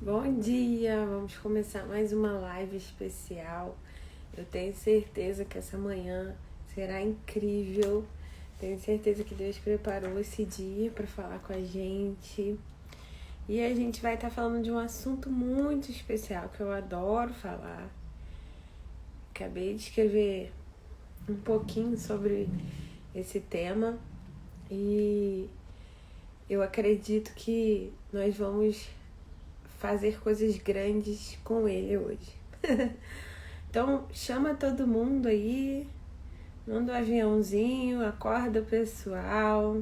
Bom dia, vamos começar mais uma live especial. Eu tenho certeza que essa manhã será incrível. Tenho certeza que Deus preparou esse dia para falar com a gente. E a gente vai estar falando de um assunto muito especial que eu adoro falar. Acabei de escrever um pouquinho sobre esse tema e eu acredito que nós vamos fazer coisas grandes com ele hoje. Então chama todo mundo aí, manda um aviãozinho, acorda o pessoal.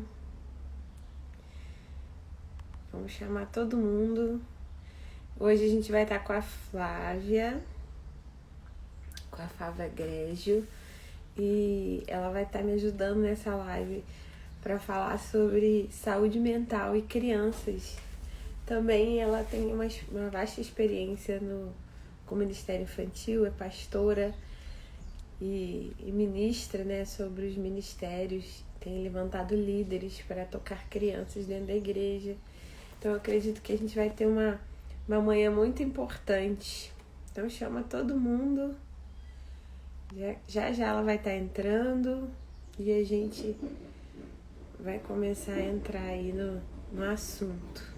Vamos chamar todo mundo. Hoje a gente vai estar com a Flávia, com a Flávia Grégio, e ela vai estar me ajudando nessa live para falar sobre saúde mental e crianças. Também ela tem uma vasta experiência com o Ministério Infantil, é pastora e ministra, né, sobre os ministérios, tem levantado líderes para tocar crianças dentro da igreja. Então eu acredito que a gente vai ter uma manhã muito importante. Então chama todo mundo. Já ela vai estar entrando e a gente vai começar a entrar aí no assunto.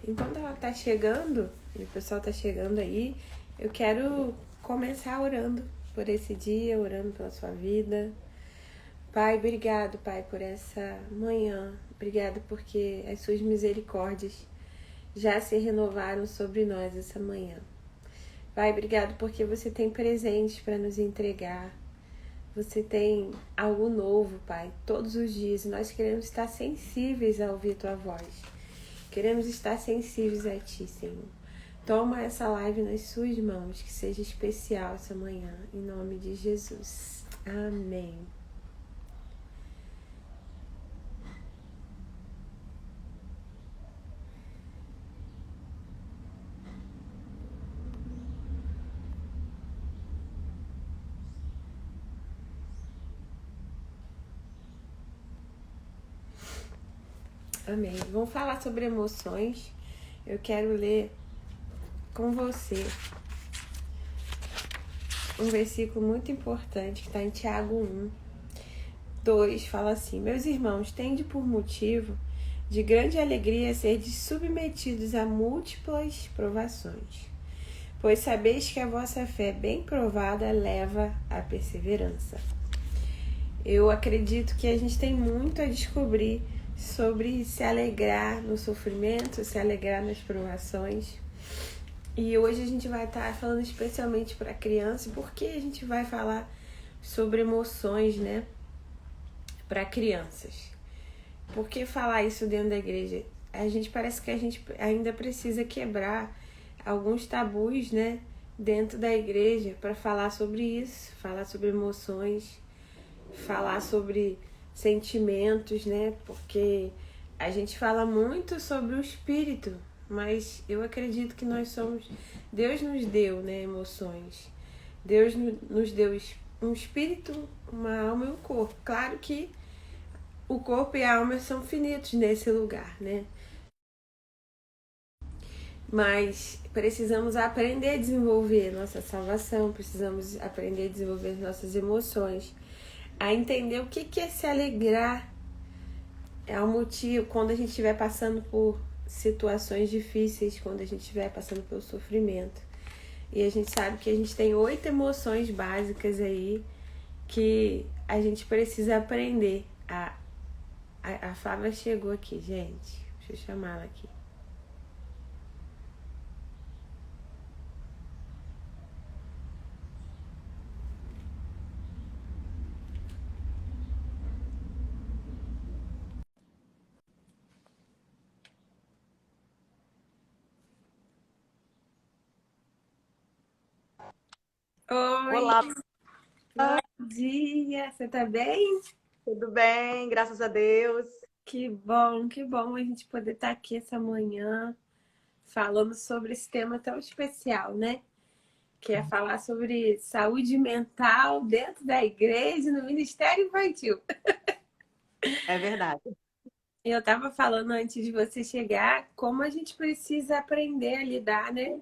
Enquanto ela tá chegando, e o pessoal tá chegando aí, eu quero começar orando por esse dia, orando pela sua vida. Pai, obrigado, Pai, por essa manhã. Obrigado porque as suas misericórdias já se renovaram sobre nós essa manhã. Pai, obrigado porque você tem presentes para nos entregar. Você tem algo novo, Pai, todos os dias. E nós queremos estar sensíveis a ouvir tua voz. Queremos estar sensíveis a Ti, Senhor. Toma essa live nas suas mãos, que seja especial essa manhã, em nome de Jesus. Amém. Amém. Vamos falar sobre emoções. Eu quero ler com você um versículo muito importante que está em Tiago 1:2, fala assim: Meus irmãos, tende por motivo de grande alegria ser submetidos a múltiplas provações, pois sabeis que a vossa fé bem provada leva à perseverança. Eu acredito que a gente tem muito a descobrir sobre se alegrar no sofrimento, se alegrar nas provações. E hoje a gente vai estar falando especialmente para criança, porque a gente vai falar sobre emoções, né, para crianças. Por que falar isso dentro da igreja? A gente parece que a gente ainda precisa quebrar alguns tabus, né, dentro da igreja para falar sobre isso, falar sobre emoções, falar sobre sentimentos, né? Porque a gente fala muito sobre o espírito, mas eu acredito que Deus nos deu, né, emoções. Deus nos deu um espírito, uma alma e um corpo. Claro que o corpo e a alma são finitos nesse lugar, né? Mas precisamos aprender a desenvolver nossa salvação, precisamos aprender a desenvolver nossas emoções, a entender o que é se alegrar. É um motivo quando a gente estiver passando por situações difíceis, quando a gente estiver passando pelo sofrimento. E a gente sabe que a gente tem 8 emoções básicas aí que a gente precisa aprender. A Flávia chegou aqui, gente. Deixa eu chamá-la aqui. Oi, Olá, bom dia. Você tá bem? tudo bem? Graças a Deus. Que bom a gente poder estar aqui essa manhã falando sobre esse tema tão especial, né? que é falar sobre saúde mental dentro da igreja, no ministério infantil. É verdade. Eu estava falando antes de você chegar como a gente precisa aprender a lidar, né,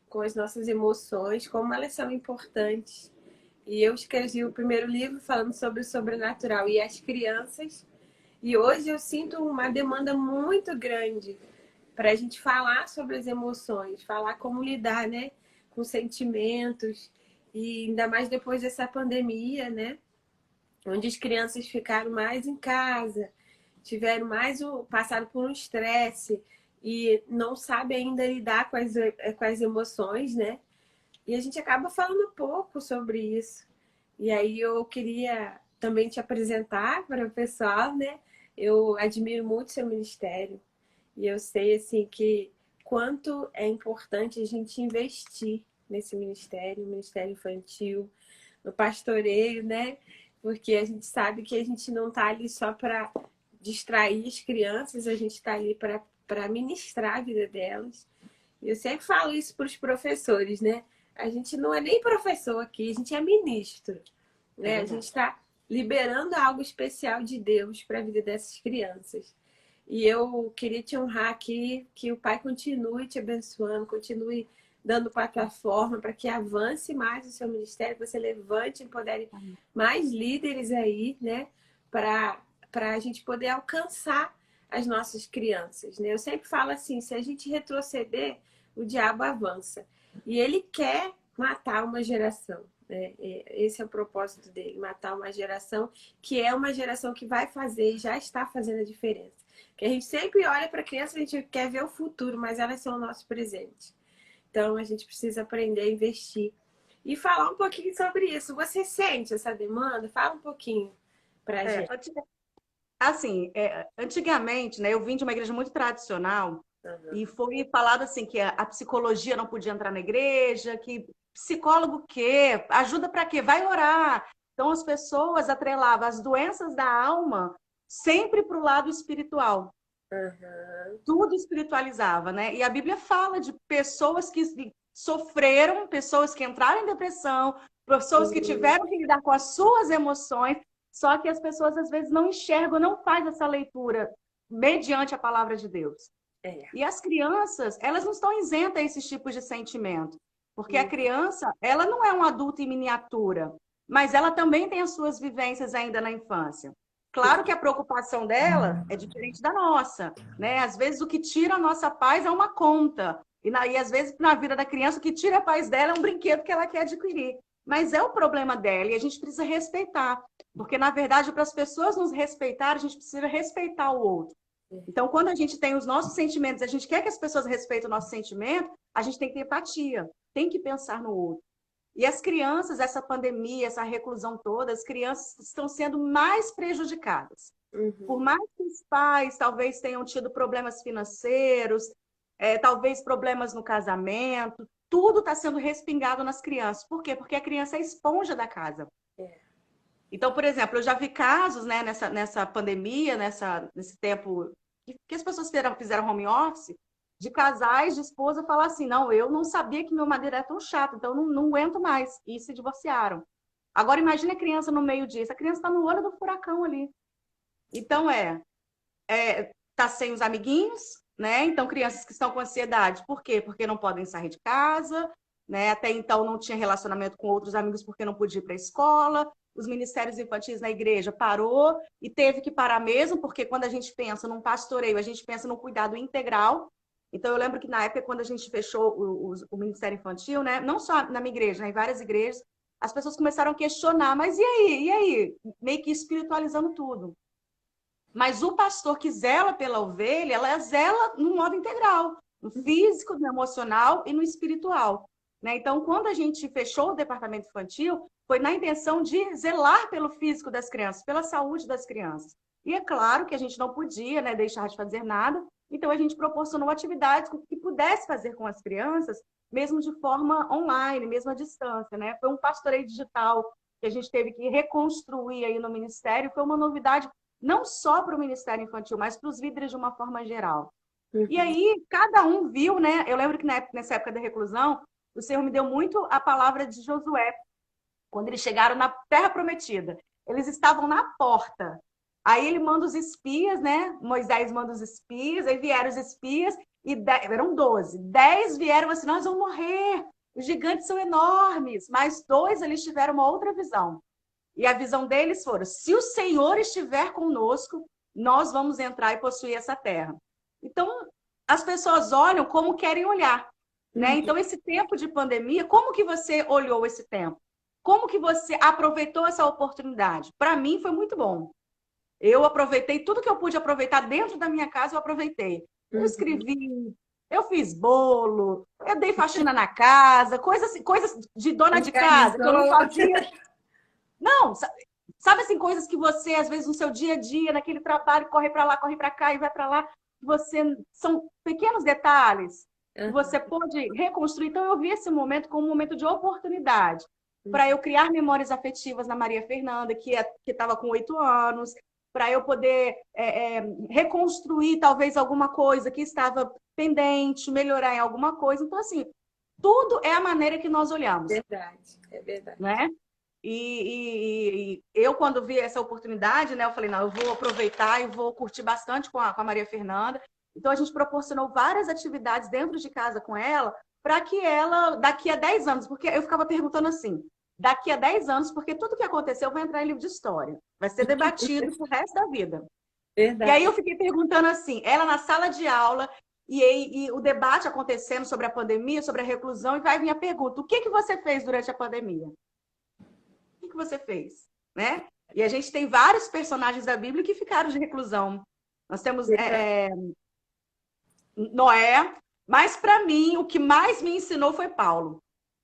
com as nossas emoções, como elas são importantes. E eu escrevi o primeiro livro falando sobre o sobrenatural e as crianças. E hoje eu sinto uma demanda muito grande para a gente falar sobre as emoções, falar como lidar, né, com sentimentos. E ainda mais depois dessa pandemia, né, onde as crianças ficaram mais em casa, tiveram mais passaram por um estresse e não sabe ainda lidar com as emoções, né? E a gente acaba falando pouco sobre isso. E aí eu queria também te apresentar para o pessoal, né? Eu admiro muito seu ministério e eu sei assim que quanto é importante a gente investir nesse ministério, no ministério infantil, no pastoreio, né? Porque a gente sabe que a gente não está ali só para distrair as crianças, a gente está ali para ministrar a vida delas. E eu sempre falo isso para os professores, né? A gente não é nem professor aqui, a gente é ministro, É né? A gente verdade. está liberando algo especial de Deus para a vida dessas crianças. E eu queria te honrar aqui, que o Pai continue te abençoando, continue dando plataforma para que avance mais o seu ministério, que você levante e empodere mais líderes aí, né? Para a gente poder alcançar as nossas crianças, né? Eu sempre falo assim, se a gente retroceder, o diabo avança. E ele quer matar uma geração, né? Esse é o propósito dele, matar uma geração que é uma geração que vai fazer e já está fazendo a diferença. Que a gente sempre olha para a criança, a gente quer ver o futuro, mas elas são o nosso presente. Então a gente precisa aprender a investir. E falar um pouquinho sobre isso. Você sente essa demanda? Fala um pouquinho para a É, gente. assim, antigamente, né, eu vim de uma igreja muito tradicional Uhum. e foi falado assim que a psicologia não podia entrar na igreja, que psicólogo o quê? Ajuda para quê? Vai orar. Então as pessoas atrelavam as doenças da alma sempre para o lado espiritual. Uhum. Tudo espiritualizava, né? E a Bíblia fala de pessoas que sofreram, pessoas que entraram em depressão, pessoas que Uhum. tiveram que lidar com as suas emoções, só que as pessoas às vezes não enxergam, não faz essa leitura mediante a palavra de Deus. É. E as crianças, elas não estão isentas a esses tipos de sentimento, porque a Uhum. criança, ela não é um adulto em miniatura, mas ela também tem as suas vivências ainda na infância. Claro que a preocupação dela é diferente da nossa, né? Às vezes o que tira a nossa paz é uma conta, e às vezes na vida da criança o que tira a paz dela é um brinquedo que ela quer adquirir. Mas é o problema dela e a gente precisa respeitar, porque na verdade para as pessoas nos respeitarem, a gente precisa respeitar o outro. Então, quando a gente tem os nossos sentimentos, a gente quer que as pessoas respeitem o nosso sentimento, a gente tem que ter empatia, tem que pensar no outro. E as crianças, essa pandemia, essa reclusão toda, as crianças estão sendo mais prejudicadas. Por Uhum. mais que os pais talvez tenham tido problemas financeiros, talvez problemas no casamento, tudo está sendo respingado nas crianças. Por quê? Porque a criança é a esponja da casa. É. Então, por exemplo, eu já vi casos, né, nessa pandemia, nesse tempo que as pessoas fizeram home office, de casais, de esposa, falar assim, não, eu não sabia que meu marido era tão chato, então não aguento mais, e se divorciaram. Agora, imagine a criança no meio disso, a criança está no olho do furacão ali. Então, tá sem os amiguinhos, né? Então, crianças que estão com ansiedade, por quê? Porque não podem sair de casa, né? Até então não tinha relacionamento com outros amigos porque não podia ir para a escola. Os ministérios infantis na igreja parou e teve que parar mesmo, porque quando a gente pensa num pastoreio, a gente pensa no cuidado integral. Então, eu lembro que na época, quando a gente fechou o Ministério Infantil, né? Não só na minha igreja, né? Em várias igrejas, as pessoas começaram a questionar, mas e aí? E aí? Meio que espiritualizando tudo. Mas o pastor que zela pela ovelha, ela zela no modo integral, no físico, no emocional e no espiritual. Né? Então, quando a gente fechou o departamento infantil, foi na intenção de zelar pelo físico das crianças, pela saúde das crianças. E é claro que a gente não podia, né, deixar de fazer nada, então a gente proporcionou atividades que pudesse fazer com as crianças, mesmo de forma online, mesmo à distância. Né? Foi um pastoreio digital que a gente teve que reconstruir aí no Ministério, foi uma novidade não só para o Ministério Infantil, mas para os líderes de uma forma geral. E Uhum. aí, cada um viu, né? Eu lembro que nessa época da reclusão, o Senhor me deu muito a palavra de Josué, quando eles chegaram na Terra Prometida. Eles estavam na porta. Aí ele manda os espias, né? Moisés manda os espias, aí vieram os espias, e eram 12. 10 vieram assim, nós vamos morrer, os gigantes são enormes. Mas 2 eles tiveram uma outra visão. E a visão deles foi: se o Senhor estiver conosco, nós vamos entrar e possuir essa terra. Então, as pessoas olham como querem olhar, né? Então, esse tempo de pandemia, como que você olhou esse tempo? Como que você aproveitou essa oportunidade? Para mim, foi muito bom. Eu aproveitei tudo que eu pude aproveitar dentro da minha casa, eu aproveitei. Eu escrevi, eu fiz bolo, eu dei faxina na casa, coisas de dona de casa, que eu não fazia. Não, sabe assim, coisas que você, às vezes, no seu dia a dia, naquele trabalho, corre para lá, corre para cá e vai para lá, são pequenos detalhes que você pode reconstruir. Então, eu vi esse momento como um momento de oportunidade para eu criar memórias afetivas na Maria Fernanda, que estava com 8 anos, para eu poder reconstruir talvez alguma coisa que estava pendente, melhorar em alguma coisa. Então, assim, tudo é a maneira que nós olhamos. Verdade, é verdade. Né? E eu, quando vi essa oportunidade, né, eu falei, não, eu vou aproveitar e vou curtir bastante com a Maria Fernanda. Então, a gente proporcionou várias atividades dentro de casa com ela, para que ela, daqui a 10 anos, porque eu ficava perguntando assim, daqui a 10 anos, porque tudo que aconteceu vai entrar em livro de história, vai ser debatido pro resto da vida. Verdade. E aí eu fiquei perguntando assim, ela na sala de aula, e o debate acontecendo sobre a pandemia, sobre a reclusão, e vai vir a pergunta, o que você fez durante a pandemia? O que você fez? Né? E a gente tem vários personagens da Bíblia que ficaram de reclusão. Nós temos Noé, mas para mim, o que mais me ensinou foi Paulo.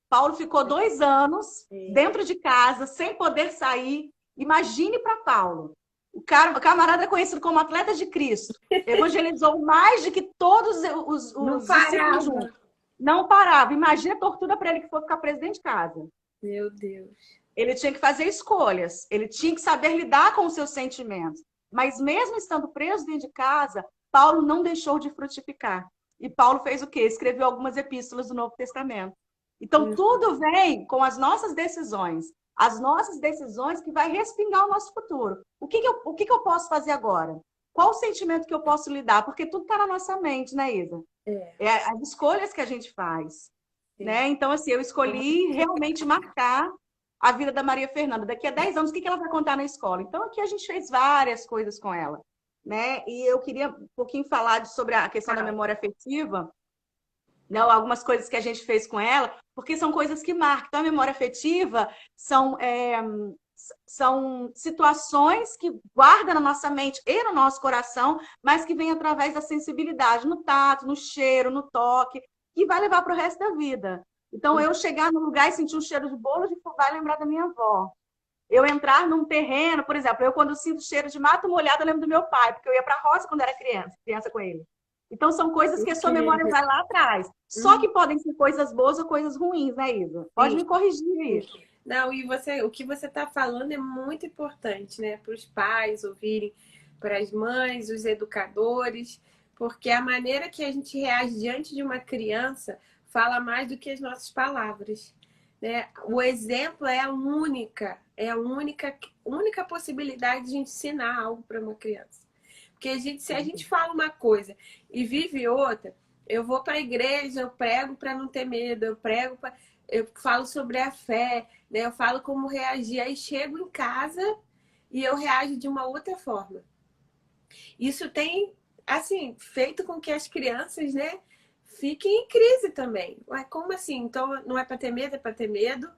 Paulo ficou 2 anos dentro de casa, sem poder sair. Imagine para Paulo. O camarada é conhecido como atleta de Cristo. Evangelizou mais do que todos os discípulos juntos. Não parava. Imagina a tortura para ele que foi ficar preso dentro de casa. Meu Deus. Ele tinha que fazer escolhas. Ele tinha que saber lidar com os seus sentimentos. Mas mesmo estando preso dentro de casa, Paulo não deixou de frutificar. E Paulo fez o quê? Escreveu algumas epístolas do Novo Testamento. Então, tudo vem com as nossas decisões. As nossas decisões que vai respingar o nosso futuro. O que eu posso fazer agora? Qual o sentimento que eu posso lidar? Porque tudo está na nossa mente, né, Isa? É as escolhas que a gente faz. Né? Então, assim, eu escolhi realmente marcar a vida da Maria Fernanda. Daqui a 10 anos, o que ela vai contar na escola? Então, aqui a gente fez várias coisas com ela. Né? E eu queria um pouquinho falar sobre a questão da memória afetiva, não, algumas coisas que a gente fez com ela, porque são coisas que marcam. Então, a memória afetiva são situações que guardam na nossa mente e no nosso coração, mas que vêm através da sensibilidade, no tato, no cheiro, no toque, que vai levar para o resto da vida. Então, eu chegar num lugar e sentir um cheiro de bolo de fubá e lembrar da minha avó. Eu entrar num terreno, por exemplo, eu quando sinto cheiro de mato molhado, eu lembro do meu pai, porque eu ia para a roça quando era criança com ele. Então, são coisas que a sua memória vai lá atrás. Só que podem ser coisas boas ou coisas ruins, né, Isa? Pode me corrigir aí. Não, e o que você está falando é muito importante, né? Para os pais ouvirem, para as mães, os educadores, porque a maneira que a gente reage diante de uma criança fala mais do que as nossas palavras. Né? O exemplo é a única possibilidade de ensinar algo para uma criança. Porque se a gente fala uma coisa e vive outra, eu vou para a igreja, eu prego para não ter medo, eu falo sobre a fé, né? Eu falo como reagir, aí chego em casa e eu reajo de uma outra forma. Isso tem, assim, feito com que as crianças, né, fiquem em crise também. Ué, como assim? Então não é para ter medo, é para ter medo.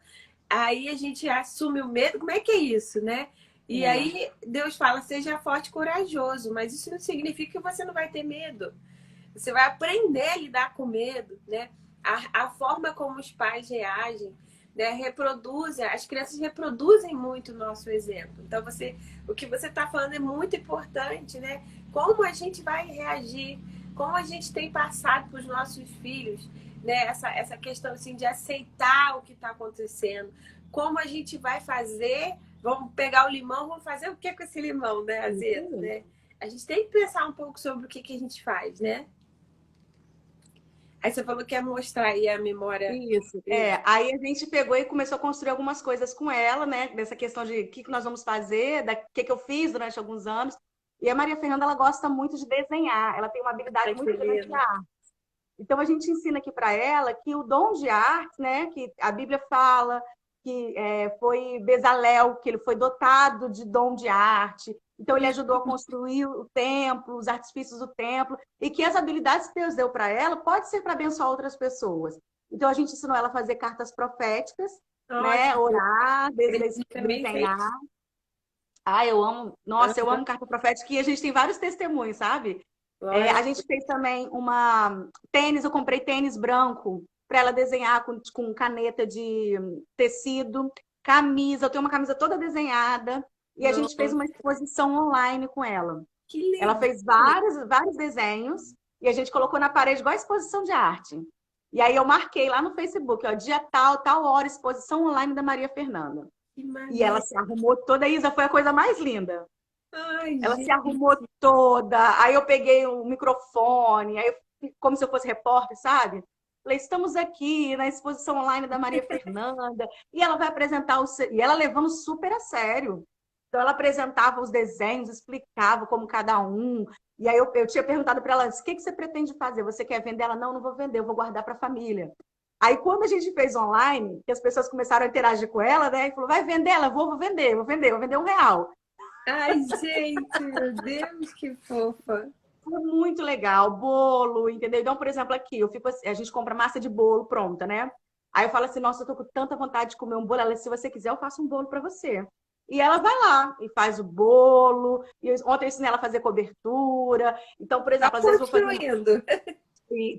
Aí a gente assume o medo, como é que é isso, né? E aí Deus fala, seja forte e corajoso, mas isso não significa que você não vai ter medo. Você vai aprender a lidar com medo, né? A forma como os pais reagem, né? As crianças reproduzem muito o nosso exemplo. Então, o que você está falando é muito importante, né? Como a gente vai reagir, como a gente tem passado para os nossos filhos, né? Essa questão assim, de aceitar o que está acontecendo, como a gente vai fazer. Vamos pegar o limão, vamos fazer o que com esse limão, né? Azedo, né? A gente tem que pensar um pouco sobre o que a gente faz, né? Aí você falou que ia mostrar aí a memória. Isso, aí a gente pegou e começou a construir algumas coisas com ela, né? Dessa questão de o que nós vamos fazer, que eu fiz durante alguns anos. E a Maria Fernanda, ela gosta muito de desenhar, ela tem uma habilidade Ai, que muito grande lindo. na arte. Então, a gente ensina aqui para ela que o dom de arte, né? Que a Bíblia fala que foi Bezalel, que ele foi dotado de dom de arte. Então, ele ajudou a construir o templo, os artifícios do templo, e que as habilidades que Deus deu para ela pode ser para abençoar outras pessoas. Então, a gente ensinou ela a fazer cartas proféticas, né? Ótimo. Orar, Ele também fez. desenhar. Ah, eu amo. Nossa, eu amo carta profética e a gente tem vários testemunhos, sabe? Glória. A gente fez também uma tênis, eu comprei tênis branco para ela desenhar com caneta de tecido, camisa, eu tenho uma camisa toda desenhada e a gente fez Nossa, uma exposição online com ela. que Ela legal. fez vários desenhos e a gente colocou na parede igual a exposição de arte. E aí eu marquei lá no Facebook, ó, dia tal, tal hora, exposição online da Maria Fernanda. Que E ela maneiro. se arrumou toda, a Isa foi a coisa mais linda. Ai, Ela se gente. arrumou toda. Aí eu peguei o microfone, aí eu, como se eu fosse repórter, sabe? Falei, estamos aqui na exposição online da Maria Fernanda. E ela vai apresentar E ela levando super a sério. Então ela apresentava os desenhos, explicava como cada um. E aí eu tinha perguntado para ela, o que você pretende fazer? Você quer vender? Ela, não vou vender, eu vou guardar para a família. Aí quando a gente fez online, que as pessoas começaram a interagir com ela, né? E falou, vai vender? Ela, vou vender, vou vender, vou vender R$ 1. Ai, gente, meu Deus, que fofa. Foi muito legal, bolo, entendeu? Então, por exemplo, aqui, eu fico assim, a gente compra massa de bolo pronta, né? Aí eu falo assim, nossa, eu tô com tanta vontade de comer um bolo. Ela, se você quiser, eu faço um bolo para você. E ela vai lá e faz o bolo. Ontem eu ensinei ela a fazer cobertura. Então, por Tá exemplo, às vezes eu vou fazer. construindo.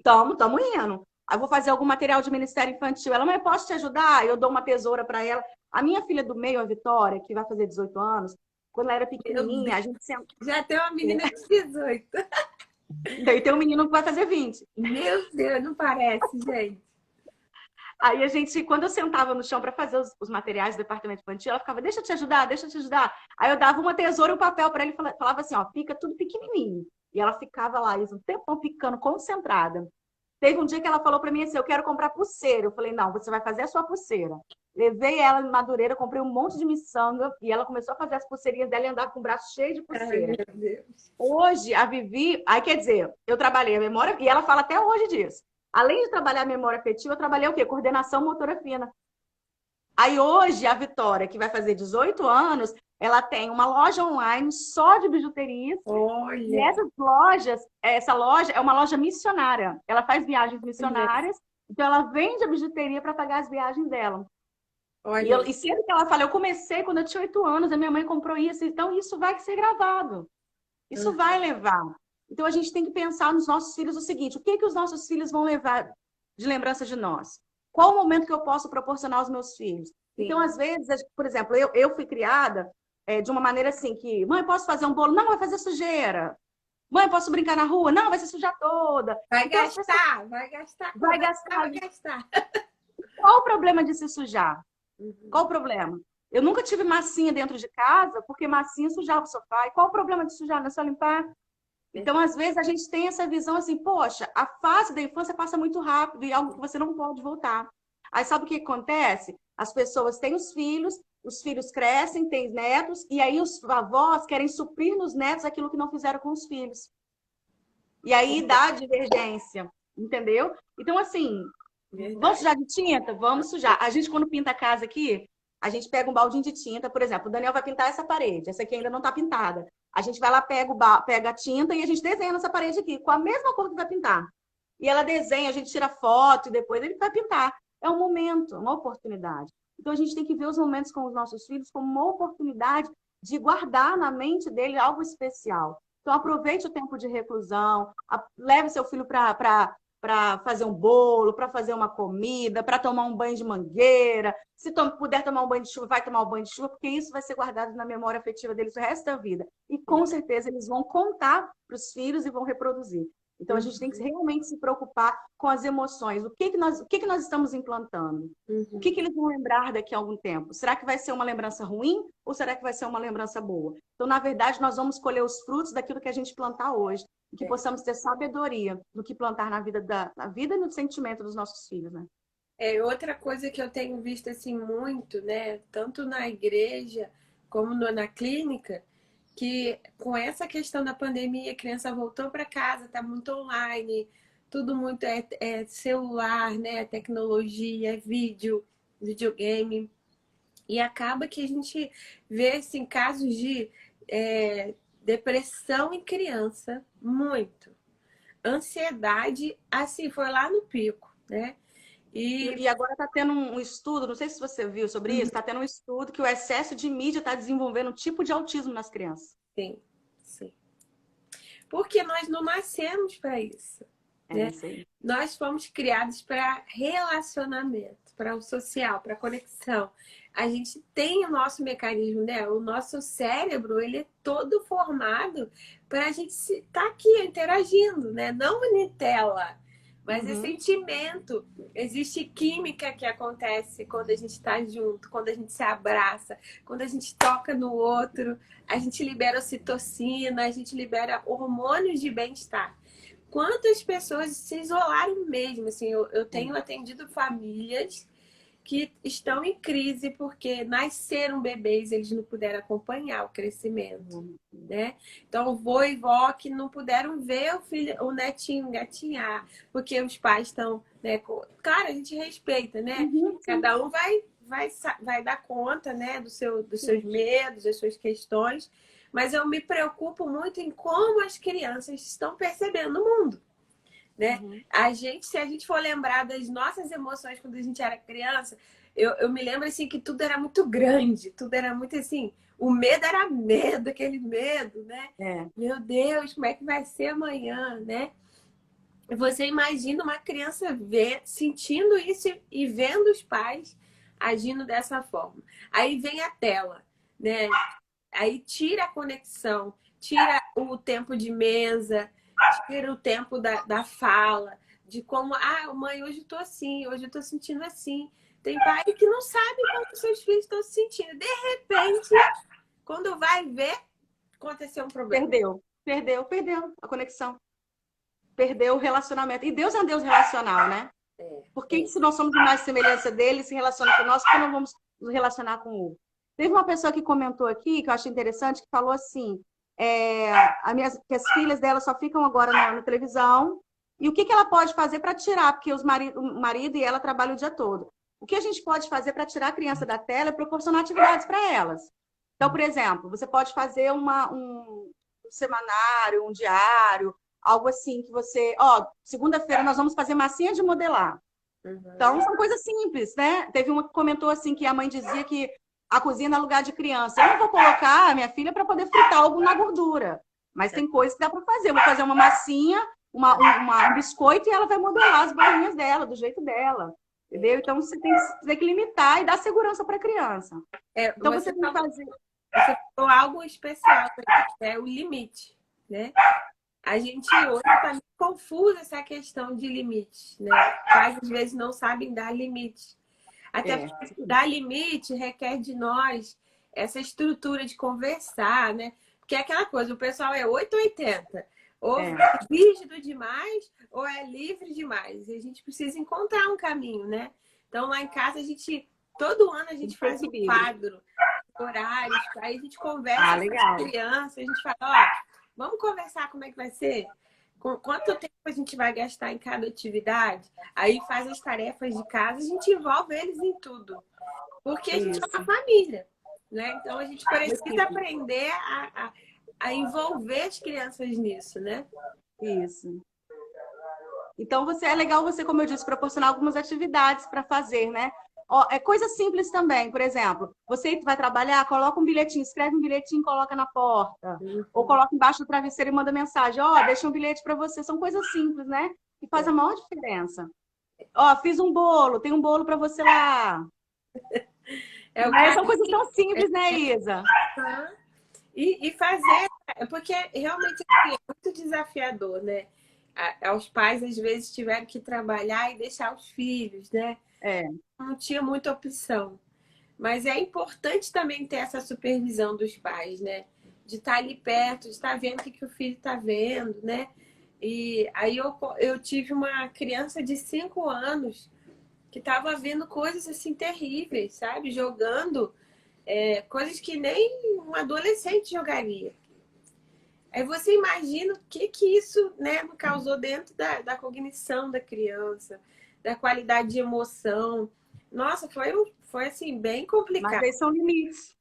Tamo indo. Aí eu vou fazer algum material de ministério infantil. Ela, mãe, posso te ajudar? Eu dou uma tesoura para ela. A minha filha do meio, a Vitória, que vai fazer 18 anos, quando ela era Meu pequenininha, Deus, a gente senta. já tem uma menina de 18. Daí tem um menino que vai fazer 20. Meu Deus, não parece, gente. Aí a gente, quando eu sentava no chão para fazer os materiais do departamento infantil, ela ficava, deixa eu te ajudar, deixa eu te ajudar. Aí eu dava uma tesoura e um papel para ele e falava assim, ó, fica tudo pequenininho. E ela ficava lá, um tempão ficando concentrada. Teve um dia que ela falou para mim assim, eu quero comprar pulseira. Eu falei, não, você vai fazer a sua pulseira. Levei ela em Madureira, comprei um monte de miçanga e ela começou a fazer as pulseirinhas dela e andava com o braço cheio de Ai, pulseira. meu Deus. Hoje, a Vivi, aí quer dizer, eu trabalhei a memória, e ela fala até hoje disso. Além de trabalhar a memória afetiva, eu trabalhei o quê? Coordenação motora fina. Aí hoje, a Vitória, que vai fazer 18 anos, ela tem uma loja online só de bijuterias. E Olha, essas lojas, essa loja é uma loja missionária. Ela faz viagens missionárias, então ela vende a bijuteria para pagar as viagens dela. olha. E sempre que ela fala, eu comecei quando eu tinha 8 anos, a minha mãe comprou isso, então isso vai ser gravado. Isso vai levar. Então a gente tem que pensar nos nossos filhos o seguinte: o que que os nossos filhos vão levar de lembrança de nós? Qual o momento que eu posso proporcionar aos meus filhos? Então, Sim. às vezes, por exemplo, eu fui criada de uma maneira assim que, mãe, posso fazer um bolo? Não, vai fazer sujeira. Mãe, posso brincar na rua? Não, vai se sujar toda. Vai Então, gastar, vai gastar. vai Vai gastar. gastar, vai gastar. Qual o problema de se sujar? Uhum. Qual o problema? Eu nunca tive massinha dentro de casa, porque massinha sujava o sofá. E qual o problema de sujar? Não é só limpar? Então, às vezes, a gente tem essa visão assim, poxa, a fase da infância passa muito rápido e é algo que você não pode voltar. Aí sabe o que acontece? As pessoas têm os filhos crescem, têm netos, e aí os avós querem suprir nos netos aquilo que não fizeram com os filhos. E aí dá a divergência, entendeu? Então, assim, Verdade. vamos sujar de tinta? Vamos sujar. A gente, quando pinta a casa aqui, a gente pega um baldinho de tinta, por exemplo, o Daniel vai pintar essa parede, essa aqui ainda não está pintada. A gente vai lá, pega a tinta e a gente desenha nessa parede aqui, com a mesma cor que vai pintar. E ela desenha, a gente tira foto e depois ele vai pintar. É um momento, uma oportunidade. Então a gente tem que ver os momentos com os nossos filhos como uma oportunidade de guardar na mente dele algo especial. Então aproveite o tempo de reclusão, leve seu filho para fazer um bolo, para fazer uma comida, para tomar um banho de mangueira. Se puder tomar um banho de chuva, vai tomar um banho de chuva, porque isso vai ser guardado na memória afetiva deles o resto da vida. E com certeza eles vão contar para os filhos e vão reproduzir. Então a gente tem que realmente se preocupar com as emoções. O que que nós estamos implantando? O que eles vão lembrar daqui a algum tempo? Será que vai ser uma lembrança ruim ou será que vai ser uma lembrança boa? Então, na verdade, nós vamos colher os frutos daquilo que a gente plantar hoje. e que possamos ter sabedoria do que plantar na vida e no sentimento dos nossos filhos, né? Outra coisa que eu tenho visto assim muito, né, tanto na igreja como na clínica, que com essa questão da pandemia, a criança voltou para casa, está muito online, tudo muito celular, né, tecnologia, vídeo, videogame, e acaba que a gente vê assim, casos de depressão em criança, muito. Ansiedade, assim, foi lá no pico, né? E E agora está tendo um estudo, não sei se você viu sobre isso, está tendo um estudo que o excesso de mídia está desenvolvendo um tipo de autismo nas crianças. sim, sim. Porque nós não nascemos para isso, É né? isso aí. Nós fomos criados para relacionamento, para o social, para conexão. A gente tem o nosso mecanismo, né? O nosso cérebro, ele é todo formado para a gente estar aqui interagindo, né? Não em tela, mas é sentimento. Existe química que acontece quando a gente está junto, quando a gente se abraça, quando a gente toca no outro, a gente libera ocitocina, a gente libera hormônios de bem-estar. Quantas pessoas se isolaram mesmo? Assim, eu tenho atendido famílias que estão em crise porque nasceram bebês, eles não puderam acompanhar o crescimento, né? Então, vô e vó que não puderam ver o filho, o netinho engatinhar, porque os pais estão, né? Claro, a gente respeita, né? Cada um vai dar conta, né? Dos seus medos, das suas questões, mas eu me preocupo muito em como as crianças estão percebendo o mundo. Né? Se a gente for lembrar das nossas emoções quando a gente era criança, eu me lembro assim que tudo era muito grande, tudo era muito assim, o medo era medo, aquele medo, né? Meu Deus, como é que vai ser amanhã, né? Você imagina uma criança sentindo isso e vendo os pais agindo dessa forma. Aí vem a tela, né? Aí tira a conexão, tira o tempo de mesa, tira o tempo da fala, de como, mãe, hoje eu tô assim, hoje eu tô sentindo assim. Tem pai que não sabe como os seus filhos estão se sentindo. De repente, quando vai ver, aconteceu um problema. Perdeu a conexão. Perdeu o relacionamento. E Deus é um Deus relacional, né? Por que se nós somos mais semelhança dele, se relaciona com nós, por que não vamos nos relacionar com o outro? Teve uma pessoa que comentou aqui, que eu achei interessante, que falou assim, que as filhas dela só ficam agora na televisão, e o que ela pode fazer para tirar, porque o marido e ela trabalham o dia todo. O que a gente pode fazer para tirar a criança da tela é proporcionar atividades para elas. Então, por exemplo, você pode fazer um semanário, um diário, algo assim que você... segunda-feira nós vamos fazer massinha de modelar. Então, são coisas simples, né? Teve uma que comentou assim, que a mãe dizia que a cozinha é lugar de criança. Eu não vou colocar a minha filha para poder fritar algo na gordura. Mas tem coisas que dá para fazer. Eu vou fazer uma massinha, um biscoito, e ela vai modelar as bolinhas dela, do jeito dela. Entendeu? Então, você tem que limitar e dar segurança para a criança. Então, você tem que fazer... Você falou algo especial, que é o limite, né? A gente hoje está muito confuso essa questão de limite, né? Pais às vezes não sabem dar limite. Até porque dar limite requer de nós essa estrutura de conversar, né? Porque é aquela coisa, o pessoal é 880. Ou é rígido demais, ou é livre demais. E a gente precisa encontrar um caminho, né? Então, lá em casa, todo ano a gente faz um quadro, horários, aí a gente conversa com as crianças, a gente fala, vamos conversar como é que vai ser? Quanto tempo a gente vai gastar em cada atividade? Aí faz as tarefas de casa, a gente envolve eles em tudo. Porque a gente é uma família, né? Então a gente precisa aprender a envolver as crianças nisso, né? Isso. Então é legal você, como eu disse, proporcionar algumas atividades para fazer, né? É coisa simples também, por exemplo, você vai trabalhar, coloca um bilhetinho, escreve um bilhetinho e coloca na porta. Ou coloca embaixo do travesseiro e manda mensagem, deixa um bilhete para você. São coisas simples, né? Que faz a maior diferença. Fiz um bolo, tem um bolo para você lá. São coisas tão simples, né, Isa? E fazer, porque realmente é muito desafiador, né? Os pais, às vezes, tiveram que trabalhar e deixar os filhos, né? Não tinha muita opção. Mas é importante também ter essa supervisão dos pais, né? de estar ali perto, de estar vendo o que o filho está vendo, né? E aí eu tive uma criança de 5 anos que estava vendo coisas assim terríveis, sabe? Jogando coisas que nem um adolescente jogaria. Aí você imagina o que isso, né, causou dentro da cognição da criança, da qualidade de emoção. Nossa, foi assim, bem Mas complicado. aí são limites.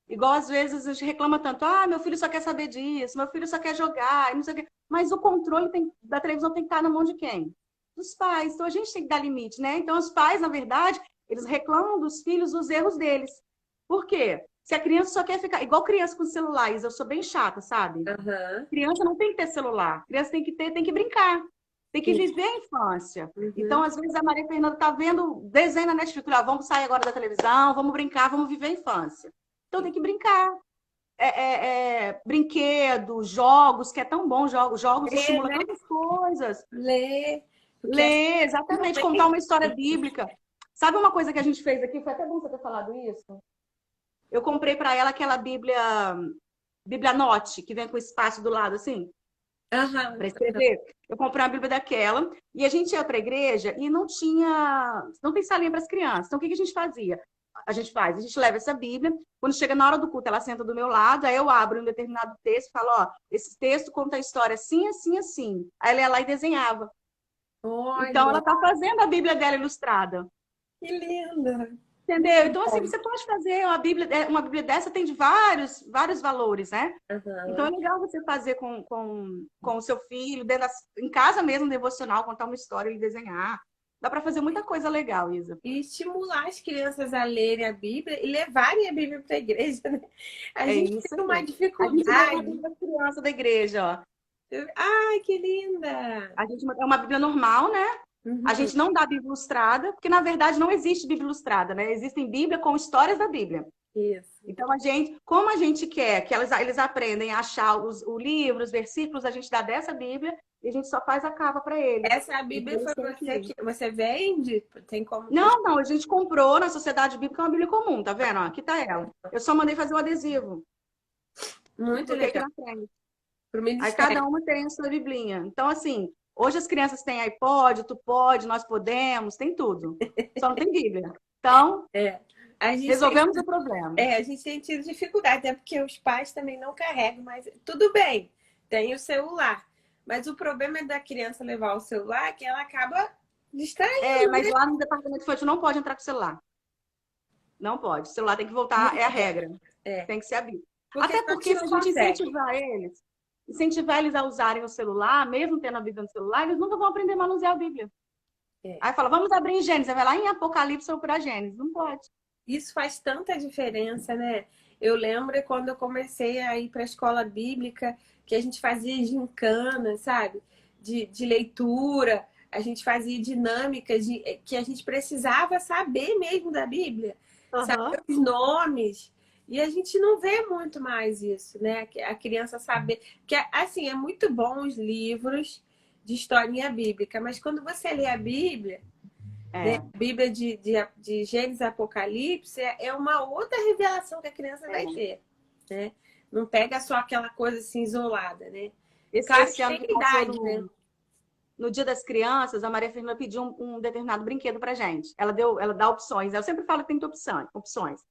Igual às vezes a gente reclama tanto, ah, meu filho só quer saber disso, meu filho só quer jogar, e não sei o quê. Mas o controle da televisão tem que estar na mão de quem? Dos pais. Então a gente tem que dar limite, né? Então os pais, na verdade, eles reclamam dos filhos dos erros deles. Por quê? Se a criança só quer ficar igual criança com celulares, eu sou bem chata, sabe? Aham. Criança não tem que ter celular. Criança tem que brincar. Tem que Isso. viver a infância. Então, Uhum. às vezes, a Maria Fernanda está vendo desenho na Netflix. Ah, vamos sair agora da televisão, vamos brincar, vamos viver a infância. Então, tem que brincar. Brinquedos, jogos, que é tão bom. Jogos Ler, estimulam né? tantas coisas. Ler. Porque assim, Ler, exatamente. Contar uma história bíblica. Sabe uma coisa que a gente fez aqui? Foi até bom você ter falado isso. Eu comprei para ela aquela Bíblia Note, que vem com espaço do lado, assim, aham. para escrever. Eu comprei uma Bíblia daquela e a gente ia para a igreja e não tem salinha para as crianças. Então, o que a gente fazia? A gente leva essa Bíblia, quando chega na hora do culto, ela senta do meu lado, aí eu abro um determinado texto e falo, ó, esse texto conta a história assim, assim, assim. Aí ela ia lá e desenhava. Então, ela Olha, está fazendo a Bíblia dela ilustrada. que linda. Entendeu? Então, assim, você pode fazer uma Bíblia dessa, tem de vários valores, né? Então, é Aham. legal você fazer com o seu filho, em casa mesmo, devocional, contar uma história e desenhar. Dá para fazer muita coisa legal, Isa. E estimular as crianças a lerem a Bíblia e levarem a Bíblia para a igreja, né? A É gente isso tem uma aí. A gente leva a dificuldade. Bíblia das crianças da igreja, ó. Ai, que linda! É uma Bíblia normal, né? A Uhum. gente não dá Bíblia ilustrada, porque, na verdade, não existe Bíblia ilustrada, né? Existem Bíblia com histórias da Bíblia. Isso. Então, como a gente quer que eles aprendem a achar o livro, os versículos, a gente dá dessa Bíblia e a gente só faz a capa para eles. Essa Então, Bíblia eles foi têm você que... que você vende? Tem como Não, não, a gente comprou na Sociedade Bíblica uma Bíblia comum, tá vendo? Ó, aqui tá ela. Eu só mandei fazer o adesivo e muito coloquei aqui legal na frente. para o Aí ministério. cada uma tem a sua biblinha. Então, assim, hoje as crianças têm iPod, tu pode, nós podemos, tem tudo. Só não tem Bíblia. Então, É. A gente tem, resolvemos o problema. a gente tem tido dificuldade, até porque os pais também não carregam, mas tudo bem, tem o celular. Mas o problema é da criança levar o celular que ela acaba distraindo, Mas né? lá no departamento infantil não pode entrar com o celular. Não pode. O celular tem que voltar, é a Muito bom. regra. É. Tem que ser a Bíblia. Porque Até senão a porque gente se não a gente consegue. incentivar eles a usarem o celular, mesmo tendo a Bíblia no celular, eles nunca vão aprender a manusear a Bíblia. É. Aí fala, vamos abrir em Gênesis. Aí vai lá em Apocalipse ou para Gênesis. Não pode. Isso faz tanta diferença, né? Eu lembro quando eu comecei a ir para a escola bíblica, que a gente fazia gincana, sabe? De leitura, a gente fazia dinâmicas que a gente precisava saber mesmo da Bíblia, Aham. saber os nomes. E a gente não vê muito mais isso, né? A criança saber. Que, assim, é muito bom os livros de historinha bíblica, mas quando você lê a Bíblia, né? É, A Bíblia de Gênesis e Apocalipse é uma outra revelação que a criança vai é. ter, né? Não pega só aquela coisa assim isolada, né? Claro Esse que ano tem que passou idade, né? no Dia das Crianças, a Maria Fernanda pediu um determinado brinquedo pra gente. Ela dá opções. Eu sempre falo que tem que ter opções.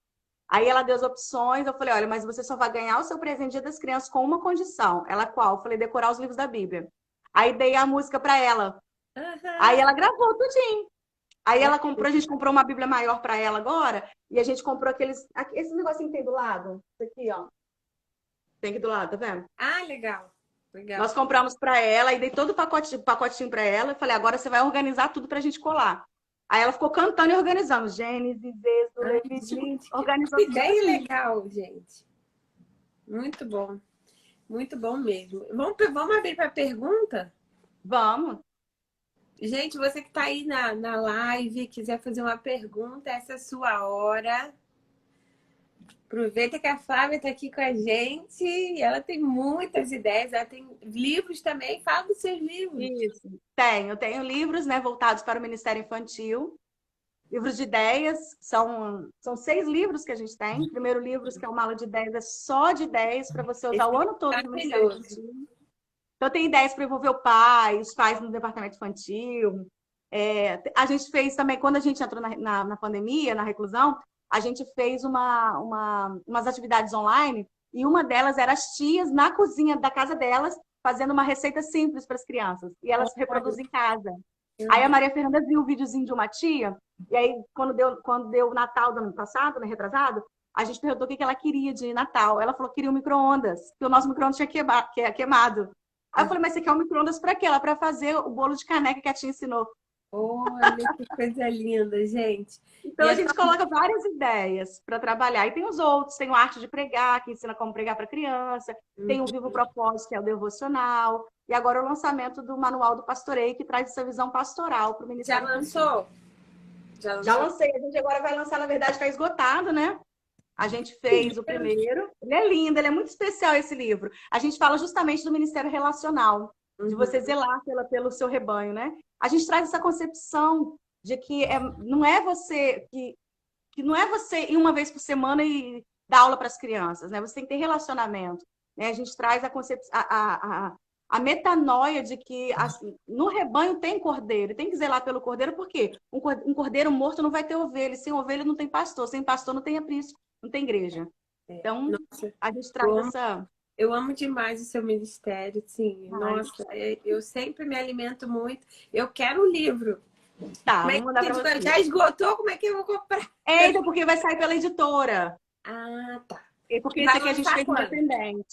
Aí ela deu as opções, eu falei, olha, mas você só vai ganhar o seu presente Dia das Crianças com uma condição. Ela qual? Eu falei, decorar os livros da Bíblia. Aí dei a música para ela. Aí Aham. ela gravou tudinho. Aí a gente comprou uma Bíblia maior para ela agora, e a gente comprou esse negocinho que tem do lado. Isso aqui, ó. Tem aqui do lado, tá vendo? Ah, legal. Legal. Nós compramos para ela e dei todo o pacotinho para ela e falei, agora você vai organizar tudo pra gente colar. Aí ela ficou cantando e organizando. Gênesis, Êxodo, Ai, Levítico, gente, que organizou tudo ideia certinho. legal, gente. Muito bom. Muito bom mesmo. Vamos abrir para pergunta? Vamos. Gente, você que está aí na live, quiser fazer uma pergunta, essa é a sua hora. Aproveita que a Flávia está aqui com a gente e ela tem muitas ideias, ela tem livros também. Fala dos seus livros. Isso. Eu tenho livros, né, voltados para o Ministério Infantil. livros de ideias, são 6 livros que a gente tem. O primeiro livro, que é o Mala de Ideias, é só de ideias para você usar Esse o é ano todo no Ministério maravilhoso. Infantil. Então, tem ideias para envolver o pai, os pais no departamento infantil. A gente fez também, quando a gente entrou na pandemia, na reclusão, a gente fez umas atividades online, e uma delas era as tias na cozinha da casa delas, fazendo uma receita simples para as crianças. E elas reproduzem em casa. Aí a Maria Fernanda viu o videozinho de uma tia, e aí, quando deu o Natal do ano passado, né, retrasado, a gente perguntou o que ela queria de Natal. Ela falou que queria um micro-ondas, que o nosso micro-ondas tinha queimado. Aí eu falei, mas você quer um micro-ondas para quê? Ela para fazer o bolo de caneca que a tia ensinou. Olha que coisa linda, gente. Então a gente coloca várias ideias para trabalhar. E tem os outros, tem o Arte de Pregar, que ensina como pregar para criança, tem o Vivo Propósito, que é o devocional, e agora o lançamento do Manual do Pastoreio, que traz essa visão pastoral para o Já Ministério Infantil. lançou? Já lancei, a gente agora vai lançar, na verdade, está esgotado, né? A gente fez o primeiro. Ele é lindo, ele é muito especial esse livro. A gente fala justamente do Ministério Relacional, de você zelar pelo seu rebanho, né? A gente traz essa concepção de que não é você que não é você ir uma vez por semana e dar aula para as crianças, né? Você tem que ter relacionamento, né? A gente traz a metanoia de que assim, no rebanho tem cordeiro, tem que zelar pelo cordeiro, porque um cordeiro morto não vai ter ovelha, sem ovelha não tem pastor, sem pastor não tem aprisco, não tem igreja. Então, Nossa, a gente traz essa... Eu amo demais o seu ministério, sim. Nossa, eu sempre me alimento muito. Eu quero um livro. Tá, Como é vamos mandar para que você. já esgotou? Como é que eu vou comprar? Então, porque vai sair pela editora. Ah, tá. Porque esse aqui a gente fez independente.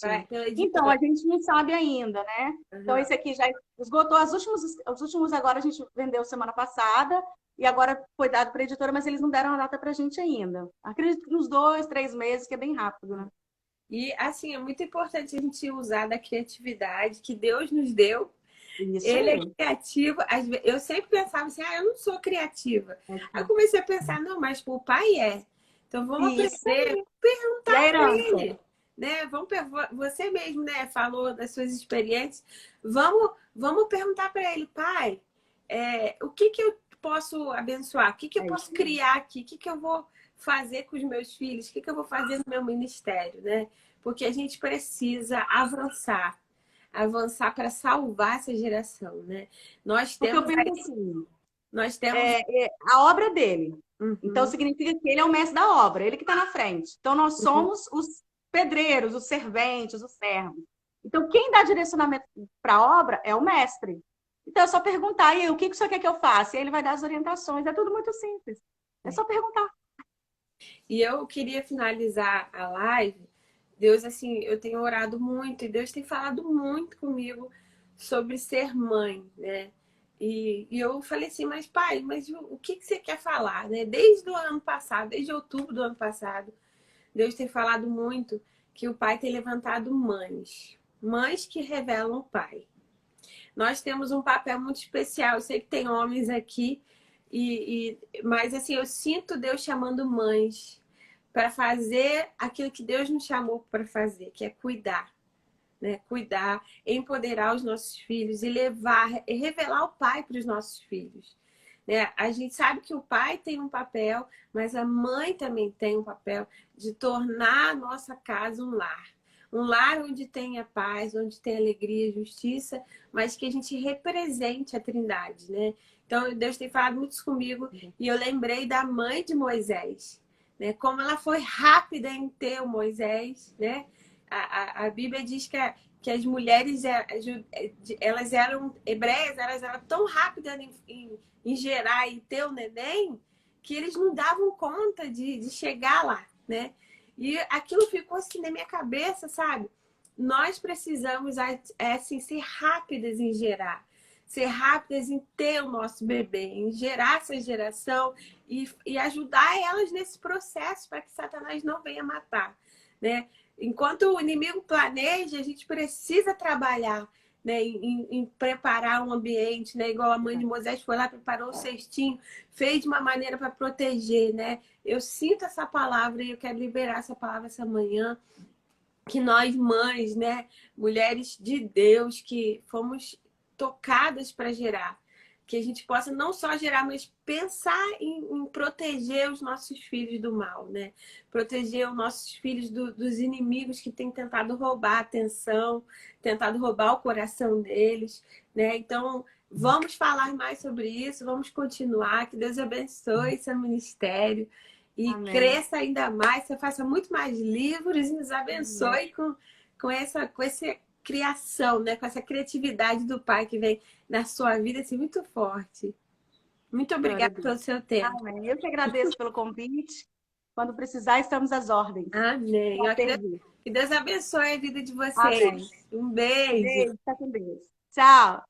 Então, a gente não sabe ainda, né? Então, esse aqui já esgotou. Os últimos agora a gente vendeu semana passada e agora foi dado para a editora, mas eles não deram a data para a gente ainda. Acredito que uns 2, 3 meses, que é bem rápido, né? E, assim, é muito importante a gente usar da criatividade que Deus nos deu. Isso Ele aí. é criativo. Eu sempre pensava assim, eu não sou criativa. Aí eu comecei a pensar, não, mas o pai é. Então vamos aprender, perguntar para ele. Né? Você mesmo, né, falou das suas experiências. Vamos perguntar para ele, pai, o que eu posso abençoar? O que eu posso criar aqui? O que eu vou fazer com os meus filhos? O que eu vou fazer no meu ministério, né? Porque a gente precisa avançar para salvar essa geração, né? Nós temos porque eu penso assim, nós temos a obra dele. Então significa que ele é o mestre da obra, ele que está na frente. Então nós somos os pedreiros, os serventes, os servos. Então quem dá direcionamento para a obra é o mestre. Então é só perguntar, e aí, o que o senhor quer que eu faça? E aí ele vai dar as orientações, é tudo muito simples. É só perguntar. E eu queria finalizar a live. Deus, assim, eu tenho orado muito e Deus tem falado muito comigo sobre ser mãe, né? E eu falei assim, mas pai, mas o que você quer falar, né? Desde o ano passado, desde outubro do ano passado, Deus tem falado muito que o pai tem levantado mães que revelam o pai. Nós temos um papel muito especial. Eu sei que tem homens aqui, mas assim, eu sinto Deus chamando mães para fazer aquilo que Deus nos chamou para fazer, que é cuidar. Né? Cuidar, empoderar os nossos filhos e revelar o pai para os nossos filhos. Né? A gente sabe que o pai tem um papel, mas a mãe também tem um papel de tornar a nossa casa um lar. Um lar onde tenha paz, onde tenha alegria, justiça, mas que a gente represente a Trindade, né? Então, Deus tem falado muito comigo e eu lembrei da mãe de Moisés, né? Como ela foi rápida em ter o Moisés, né? A Bíblia diz que as mulheres, elas eram hebreias, elas eram tão rápidas em gerar e ter o neném, que eles não davam conta de chegar lá, né? E aquilo ficou assim na minha cabeça, sabe? Nós precisamos, assim, ser rápidas em gerar. Ser rápidas em ter o nosso bebê, em gerar essa geração e ajudar elas nesse processo para que Satanás não venha matar, né? Enquanto o inimigo planeja, a gente precisa trabalhar, né, em preparar um ambiente, né, igual a mãe de Moisés foi lá, preparou o cestinho, fez de uma maneira para proteger, né? Eu sinto essa palavra e eu quero liberar essa palavra essa manhã, que nós mães, né, mulheres de Deus, que fomos tocadas para gerar, que a gente possa não só gerar, mas pensar em proteger os nossos filhos do mal, né? Proteger os nossos filhos dos inimigos que têm tentado roubar a atenção, tentado roubar o coração deles, né? Então, vamos falar mais sobre isso, vamos continuar. Que Deus abençoe seu ministério e Amém. cresça ainda mais, você faça muito mais livros e nos abençoe com essa criação, né? Com essa criatividade do Pai que vem na sua vida assim, muito forte. Muito Glória obrigada a Deus. pelo seu tempo. Amém. Eu que agradeço pelo convite. Quando precisar, estamos às ordens. Amém. Para servir. Que Deus abençoe a vida de Amém. vocês. Um beijo. Beijo, fica com Deus. Tchau.